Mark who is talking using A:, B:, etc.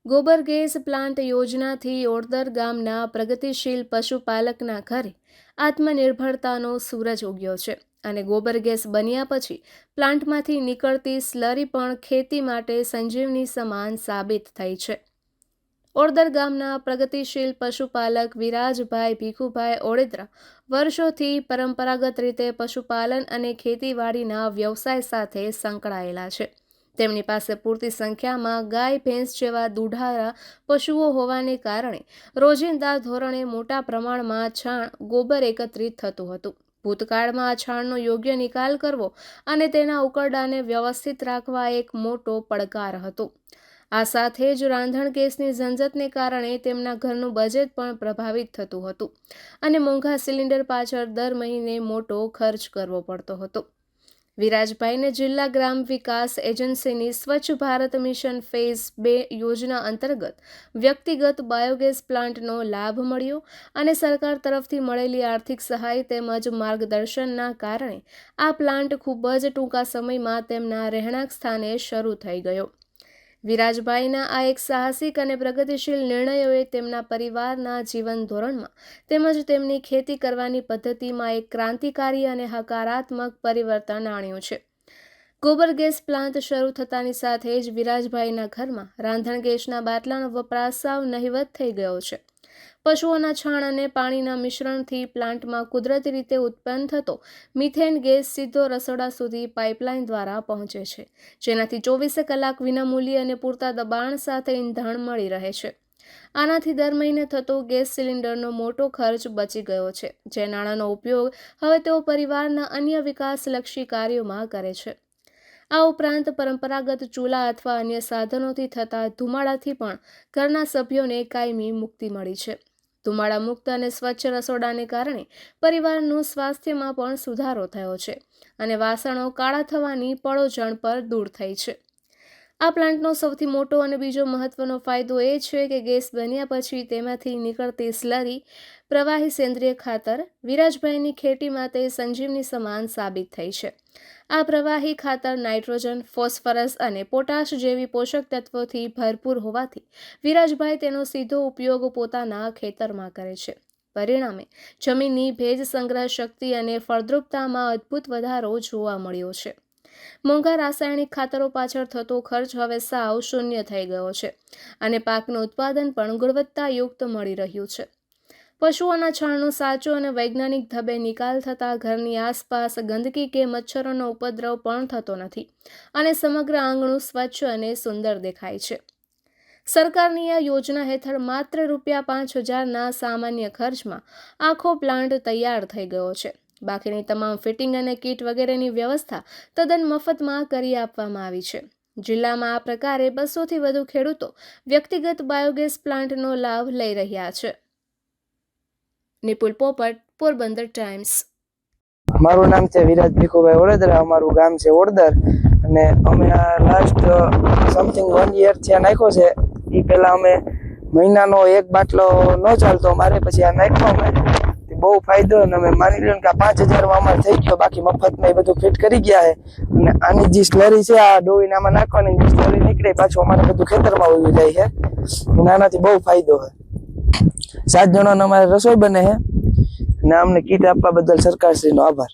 A: ગોબર gas plant યોજનાથી ઓડદર ગામના પ્રગતિશીલ પશુપાલકના ઘરે આત્મનિર્ભરતાનો સૂરજ ઉગ્યો છે અને ગોબર ગેસ બન્યા પછી પ્લાન્ટમાંથી નીકળતી સ્લરી પણ ખેતી માટે સંજીવની સમાન સાબિત થઈ છે। ઓડદર ગામના પ્રગતિશીલ પશુપાલક વિરાજભાઈ ભીખુભાઈ ઓડેદરા વર્ષોથી પરંપરાગત રીતે પશુપાલન અને ખેતીવાડીના વ્યવસાય સાથે સંકળાયેલા છે। તેમની પાસે પૂરતી સંખ્યામાં ગાય ભેંસ જેવા દૂધાળા પશુઓ હોવાને કારણે રોજિંદા ધોરણે મોટા પ્રમાણમાં છાણ ગોબર એકત્રિત થતું હતું। ભૂતકાળમાં આ છાણનો યોગ્ય નિકાલ કરવો અને તેના ઉકરડાને વ્યવસ્થિત રાખવા એક મોટો પડકાર હતો। આ સાથે જ રાંધણ ગેસની ઝંઝટને કારણે તેમના ઘરનું બજેટ પણ પ્રભાવિત થતું હતું અને મોંઘા સિલિન્ડર પાછળ દર મહિને મોટો ખર્ચ કરવો પડતો હતો। વિરાજભાઈને જિલ્લા ગ્રામ વિકાસ એજન્સીની સ્વચ્છ ભારત મિશન ફેઝ 2 યોજના અંતર્ગત વ્યક્તિગત બાયોગેસ પ્લાન્ટનો લાભ મળ્યો અને સરકાર તરફથી મળેલી આર્થિક સહાય તેમજ માર્ગદર્શનના કારણે આ પ્લાન્ટ ખૂબ જ ટૂંકા સમયમાં તેમના રહેણાંક સ્થાને શરૂ થઈ ગયો। વિરાજભાઈના આ એક સાહસિક અને પ્રગતિશીલ નિર્ણયોએ તેમના પરિવારના જીવન ધોરણમાં તેમજ તેમની ખેતી કરવાની પદ્ધતિમાં એક ક્રાંતિકારી અને હકારાત્મક પરિવર્તન આણ્યું છે। ગોબર ગેસ પ્લાન્ટ શરૂ થતાની સાથે જ વિરાજભાઈના ઘરમાં રાંધણ ગેસના બાટલાનો વપરાશ સાવ નહિવત થઈ ગયો છે। પશુઓના છાણ અને પાણીના મિશ્રણથી પ્લાન્ટમાં કુદરતી રીતે ઉત્પન્ન થતો મિથેન ગેસ સીધો રસોડા સુધી પાઇપલાઇન દ્વારા પહોંચે છે, જેનાથી 24 કલાક વિનામૂલ્ય અને પૂરતા દબાણ સાથે ઈંધણ મળી રહે છે। આનાથી દર મહિને થતો ગેસ સિલિન્ડરનો મોટો ખર્ચ બચી ગયો છે, જે નાણાંનો ઉપયોગ હવે તેઓ પરિવારના અન્ય વિકાસલક્ષી કાર્યોમાં કરે છે। આ ઉપરાંત પરંપરાગત ચૂલા અથવા અન્ય સાધનોથી થતા ધુમાડાથી પણ ઘરના સભ્યોને કાયમી મુક્તિ મળી છે। ધુમાડા મુક્ત અને સ્વચ્છ રસોડાને કારણે પરિવારનું સ્વાસ્થ્યમાં પણ સુધારો થયો છે અને વાસણો કાળા થવાની પળોજણ પર દૂર થઈ છે। આ પ્લાન્ટનો સૌથી મોટો અને બીજો મહત્વનો ફાયદો એ છે કે ગેસ બન્યા પછી તેમાંથી નીકળતી સ્લરી પ્રવાહી સેન્દ્રિય ખાતર વિરાજભાઈની ખેતી માટે સંજીવની સમાન સાબિત થઈ છે। આ પ્રવાહી ખાતર નાઇટ્રોજન, ફોસ્ફરસ અને પોટાશ જેવી પોષક તત્વોથી ભરપૂર હોવાથી વિરાજભાઈ તેનો સીધો ઉપયોગ પોતાના ખેતરમાં કરે છે। પરિણામે જમીનની ભેજ સંગ્રહ શક્તિ અને ફળદ્રુપતામાં અદ્ભુત વધારો જોવા મળ્યો છે। મોંઘા રાસાયણિક ખાતરો પાછળ થતો ખર્ચ હવે સાવ શૂન્ય થઈ ગયો છે અને પાકનું ઉત્પાદન પણ ગુણવત્તાયુક્ત મળી રહ્યું છે। પશુઓના છાણનો સાચો અને વૈજ્ઞાનિક ઢબે નિકાલ થતાં ઘરની આસપાસ ગંદકી કે મચ્છરોનો ઉપદ્રવ પણ થતો નથી અને સમગ્ર આંગણું સ્વચ્છ અને સુંદર દેખાય છે। સરકારની આ યોજના હેઠળ માત્ર ₹5,000ના સામાન્ય ખર્ચમાં આખો પ્લાન્ટ તૈયાર થઈ ગયો છે। બાકીની તમામ ફિટિંગ અને કીટ વગેરેની વ્યવસ્થા તદ્દન મફતમાં કરી આપવામાં આવી છે। જિલ્લામાં આ પ્રકારે 200થી વધુ ખેડૂતો વ્યક્તિગત બાયોગેસ પ્લાન્ટનો લાભ લઈ રહ્યા છે। નિપુલ પોપટ, પોરબંદર ટાઈમ્સ।
B: મારું નામ છે વિરાજ ભીખુભાઈ ઓડેદરા, અમારું ગામ છે ઓડદર અને અમે આ લાસ્ટ સમથિંગ 1 યર થયા નાખ્યો છે। એ પહેલાં અમે મહિનાનો એક બાટલો ન ચાલતો અમારે, પછી આ નાખ્યો અમે, બહુ ફાયદો અને અમે માની લો કે આ 5,000માં અમારે થઈ ગયો, બાકી મફતમાં એ બધું ફિટ કરી ગયા છે। અને આની જે સ્લરી છે આ ડોવીને આમાં નાખવાની, જે સ્લરી નીકળે પાછું અમારે બધું ખેતરમાં ઉગી જાય છે અને આનાથી બહુ ફાયદો છે। 7 જણાનો અમારે રસોઈ બને છે અને અમને કીટ આપવા બદલ સરકારશ્રીનો આભાર।